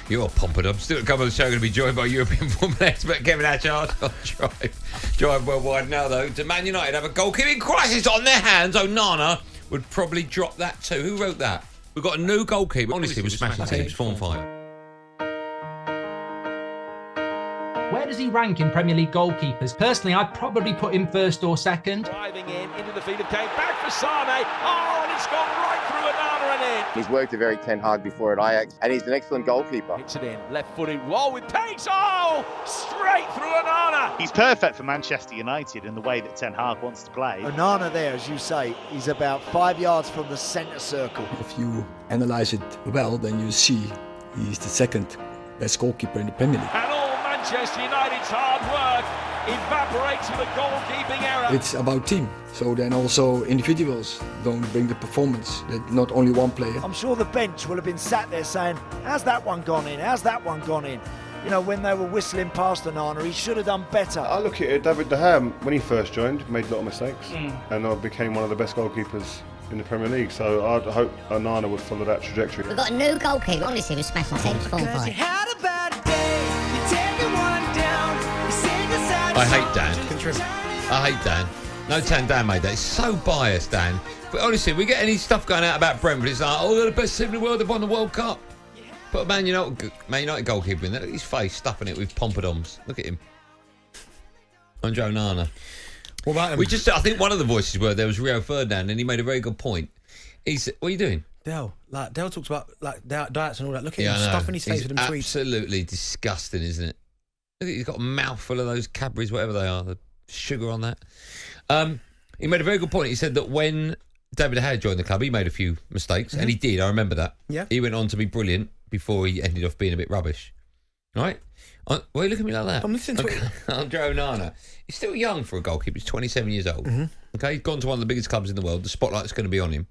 You're pompous. Still to come on the show, going to be joined by European football expert Kevin Hatchard on Drive Worldwide now, though. To Man United have a goalkeeping crisis on their hands. Onana would probably drop that too. Who wrote that? We've got a new goalkeeper. Honestly, we're smashing teams 4-5. Where does he rank in Premier League goalkeepers? Personally, I'd probably put him first or second. Driving into the field of Kane, back for Sane. Oh, and it's gone right through Onana and in. He's worked a very Ten Hag before at Ajax, and he's an excellent goalkeeper. Hits it in, left-footed, wall with pace. Oh, straight through Onana. He's perfect for Manchester United in the way that Ten Hag wants to play. Onana there, as you say, he's about 5 yards from the centre circle. If you analyse it well, then you see he's the second best goalkeeper in the Premier League. And all Manchester United's hard work evaporates with a goalkeeping error. It's about team, so then also individuals don't bring the performance, that not only one player. I'm sure the bench will have been sat there saying, how's that one gone in, how's that one gone in? You know, when they were whistling past Onana, he should have done better. I look at it, David De Gea, when he first joined, made a lot of mistakes and became one of the best goalkeepers in the Premier League, so I'd hope Onana would follow that trajectory. We've got a new goalkeeper. Honestly, we're smashing teams 4-5. I hate Dan. I hate Dan. No, Dan made that. It's so biased, Dan. But honestly, we get any stuff going out about Brentford, it's like, oh, they're the best team in the world, they've won the World Cup. But Man United goalkeeper in there, look at his face, stuffing it with pompadons. Look at him. Andre Onana. What about him? I think one of the voices were there was Rio Ferdinand, and he made a very good point. He said, what are you doing? Dale talks about diets and all that. Look at him stuffing his face with them tweets. Absolutely disgusting, isn't it? Look at, he's got a mouthful of those Cadbury's, whatever they are, the sugar on that. He made a very good point. He said that when David De Gea joined the club, he made a few mistakes, and he did. I remember that. Yeah. He went on to be brilliant before he ended up being a bit rubbish. Right? Why are you looking at me like that? I'm listening to it. Andre Onana. He's still young for a goalkeeper. He's 27 years old. Okay, he's gone to one of the biggest clubs in the world. The spotlight's going to be on him.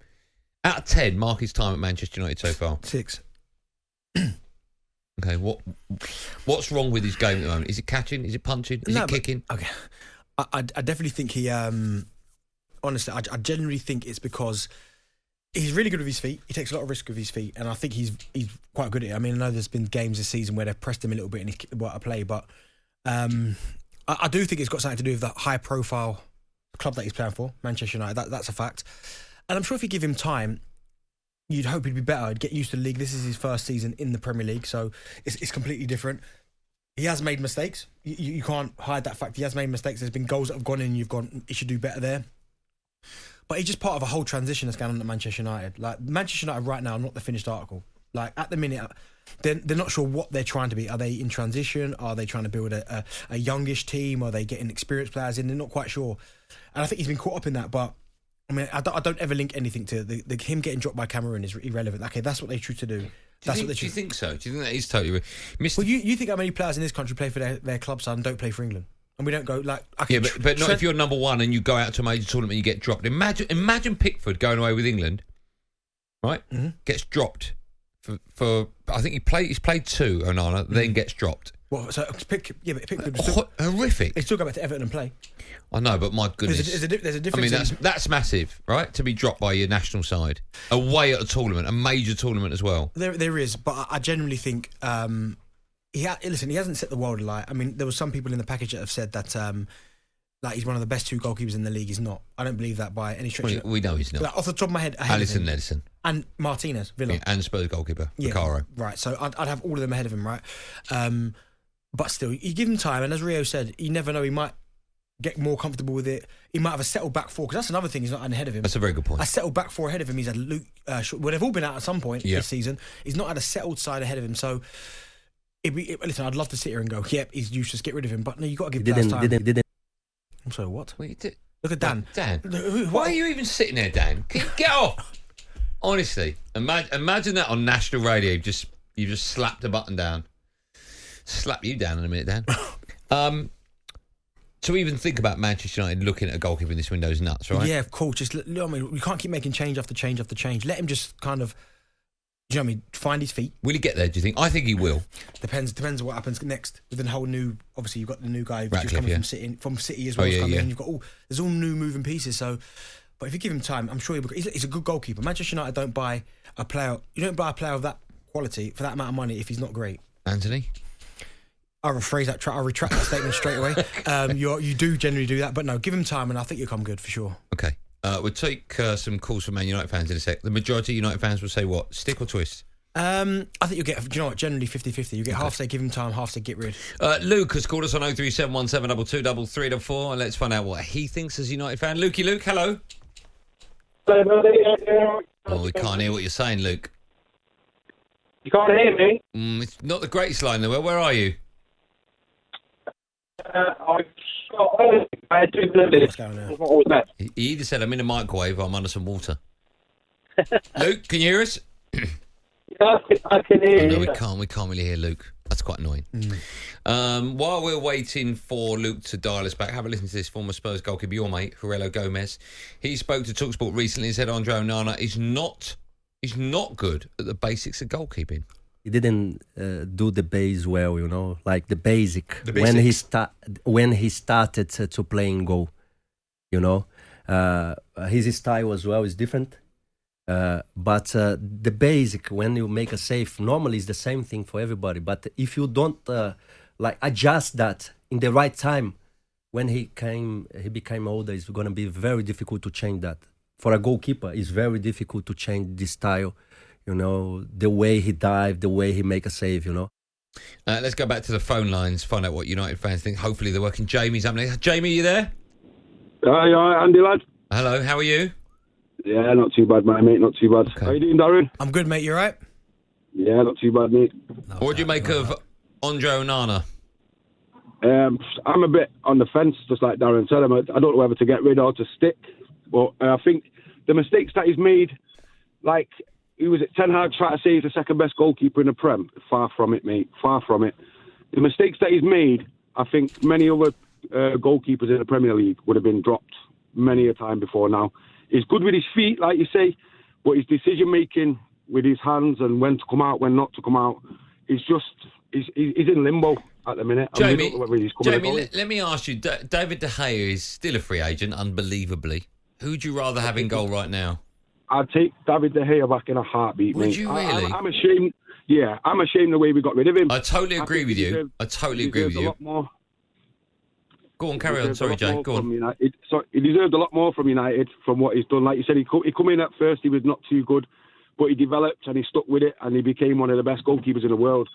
Out of 10, mark his time at Manchester United so far. 6. Okay, what's wrong with his game at the moment? Is it catching? Is it punching? Is it kicking? Okay, I definitely think he. Honestly, I genuinely think it's because he's really good with his feet. He takes a lot of risk with his feet, and I think he's quite good at it. I mean, I know there's been games this season where they've pressed him a little bit and he's kicked the ball out of play, but I do think it's got something to do with that high-profile club that he's playing for, Manchester United. That's a fact, and I'm sure if you give him time, you'd hope he'd be better. He'd get used to the league. This is his first season in the Premier League, so it's completely different. He has made mistakes. You can't hide that fact. He has made mistakes. There's been goals that have gone in and you've gone, he should do better there. But he's just part of a whole transition that's going on at Manchester United. Like, Manchester United right now are not the finished article. Like, at the minute, they're not sure what they're trying to be. Are they in transition? Are they trying to build a youngish team? Are they getting experienced players in? They're not quite sure. And I think he's been caught up in that, but I mean, I don't ever link anything to him getting dropped by Cameroon is irrelevant. Okay, that's what they choose to do. Do you think so? Do you think that is totally... Well, you think how many players in this country play for their clubs and don't play for England? And we don't go like... Okay, yeah, but not if you're number one and you go out to a major tournament and you get dropped. Imagine Pickford going away with England, right? Mm-hmm. Gets dropped for I think he's played 2, Onana, then gets dropped. Well, so Pickford was still... Horrific. They still go back to Everton and play. I know, but my goodness. There's a difference. I mean, that's massive, right? To be dropped by your national side. Away at a tournament, a major tournament as well. There is, but I genuinely think... he hasn't set the world alight. I mean, there were some people in the package that have said that like he's one of the best 2 goalkeepers in the league. He's not. I don't believe that by any stretch. We know he's not. Like, off the top of my head, Alisson Nelson. And Martinez, Villa. Yeah, and Spurs goalkeeper, Recaro. Right, so I'd have all of them ahead of him, right? But still, you give him time, and as Rio said, you never know, he might get more comfortable with it. He might have a settled back 4, because that's another thing he's not ahead of him. That's a very good point. A settled back 4 ahead of him. He's had Luke, well, they've all been out at some point this season. He's not had a settled side ahead of him, so... listen, I'd love to sit here and go, yep, he's useless, get rid of him. But no, you got to give players time. I'm sorry, what? Look at Dan. Dan, why are you even sitting there, Dan? Get off! Honestly, imagine that on national radio. You just slapped a button down. Slap you down in a minute, Dan. To even think about Manchester United looking at a goalkeeper in this window is nuts, right? Yeah, of course. I mean, we can't keep making change after change after change. Let him just kind of... Do you know what I mean? Find his feet. Will he get there, do you think? I think he will. Depends on what happens next. With the whole new... Obviously, you've got the new guy who's coming from City as well. And you've got there's all new moving pieces. So, but if you give him time, I'm sure he's a good goalkeeper. Manchester United don't buy a player... You don't buy a player of that quality for that amount of money if he's not great. Anthony? I'll retract that statement straight away. You do generally do that, but no, give him time and I think you'll come good for sure. Okay. We'll take some calls from Man United fans in a sec. The majority of United fans will say what? Stick or twist? I think you'll get, do you know what, generally 50-50. You get half say give him time, half say get rid. Luke has called us on 03717223334 and let's find out what he thinks as a United fan. Luke, hello. Oh, we can't hear what you're saying, Luke. You can't hear me? It's not the greatest line in the world. Where are you? I do this. He either said I'm in a microwave or I'm under some water. Luke, can you hear us? I can hear you. No, we can't really hear Luke. That's quite annoying. While we're waiting for Luke to dial us back, have a listen to this former Spurs goalkeeper, your mate, Aurelio Gomez. He spoke to talkSPORT recently and said Andre Onana is not good at the basics of goalkeeping. He didn't do the base well, like the basic. When he started to play in goal, his style as well is different. But the basic, when you make a save, normally is the same thing for everybody. But if you don't adjust that in the right time, when he became older, it's going to be very difficult to change that. For a goalkeeper, it's very difficult to change this style. The way he dive, the way he make a save, Let's go back to the phone lines, find out what United fans think. Hopefully they're working. Jamie's up there. Jamie, you there? Hi, Andy, lad. Hello, how are you? Yeah, not too bad, mate, not too bad. Okay. How you doing, Darren? I'm good, mate, you alright? Yeah, not too bad, mate. What do you make of Andre Onana? I'm a bit on the fence, just like Darren said. I don't know whether to get rid or to stick. But I think the mistakes that he's made, like he was at Ten Hag trying to say he's the second best goalkeeper in the Prem. Far from it, mate. Far from it. The mistakes that he's made, I think many other goalkeepers in the Premier League would have been dropped many a time before now. He's good with his feet, like you say, but his decision-making with his hands and when to come out, when not to come out, he's in limbo at the minute. Jamie, let me ask you, David De Gea is still a free agent, unbelievably. Who'd you rather have in goal right now? I'd take David De Gea back in a heartbeat, Would mate. you really? I'm ashamed. Yeah, I'm ashamed the way we got rid of him. I totally agree with you. I totally agree with you. A lot more. Go on, carry on. Sorry, Jay. Go on. He deserved a lot more from United, from what he's done. Like you said, he come in at first, he was not too good, but he developed and he stuck with it, and he became one of the best goalkeepers in the world.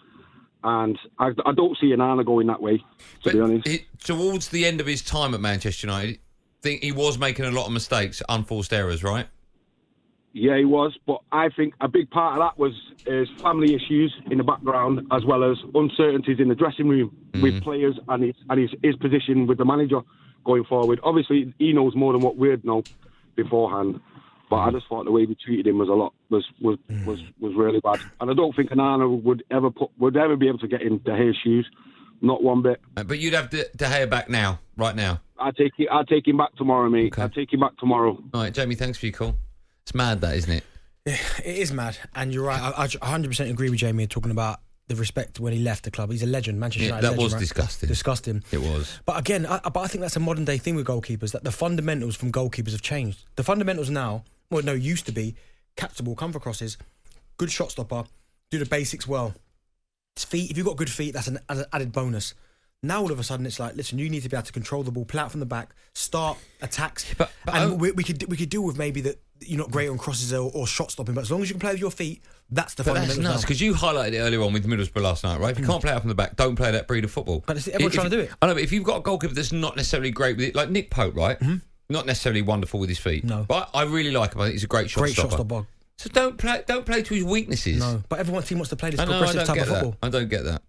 And I don't see Onana going that way, to be honest. Towards the end of his time at Manchester United, I think he was making a lot of mistakes, unforced errors, right? Yeah, he was, but I think a big part of that was his family issues in the background, as well as uncertainties in the dressing room with players and his position with the manager going forward. Obviously, he knows more than what we'd know beforehand, but I just thought the way we treated him was really bad, and I don't think Onana would ever be able to get in De Gea's shoes, not one bit. But you'd have De Gea back now, right now. I'll take him back tomorrow, mate. Okay. I'll take him back tomorrow. All right, Jamie, thanks for your call. It's mad, that, isn't it? Yeah, it is mad, and you're right. I 100% agree with Jamie talking about the respect when he left the club. He's a legend, Manchester United legend. That was disgusting. Disgusting. It was. But again, I think that's a modern day thing with goalkeepers, that the fundamentals from goalkeepers have changed. The fundamentals now, used to be catch the ball, come for crosses, good shot stopper, do the basics well. His feet, if you've got good feet, that's an added bonus. Now all of a sudden it's like, listen, you need to be able to control the ball, play out from the back, start attacks, and we could deal with maybe that you're not great on crosses or shot stopping, but as long as you can play with your feet, that's the fundamentals. That's nuts, because you highlighted it earlier on with Middlesbrough last night, right? If you can't play out from the back, don't play that breed of football. But everyone's trying to do it. I know, but if you've got a goalkeeper that's not necessarily great with it, like Nick Pope, right? Mm-hmm. Not necessarily wonderful with his feet. No. But I really like him. I think he's a great shot stopper. So don't play to his weaknesses. No, but everyone's team wants to play this progressive type of football. I don't get that.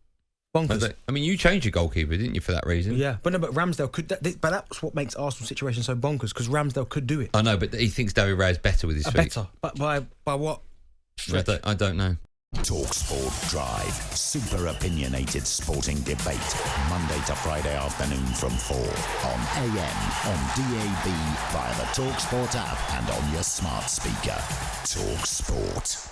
Bonkers. I mean, you changed your goalkeeper, didn't you, for that reason? Yeah, but Ramsdale could. But that's what makes Arsenal's situation so bonkers, because Ramsdale could do it. I know, but he thinks David Raya is better with his feet. Better, but by what stretch? I don't know. talkSPORT Drive. Super opinionated sporting debate. Monday to Friday afternoon from 4 on AM, on DAB, via the talkSPORT app and on your smart speaker. talkSPORT.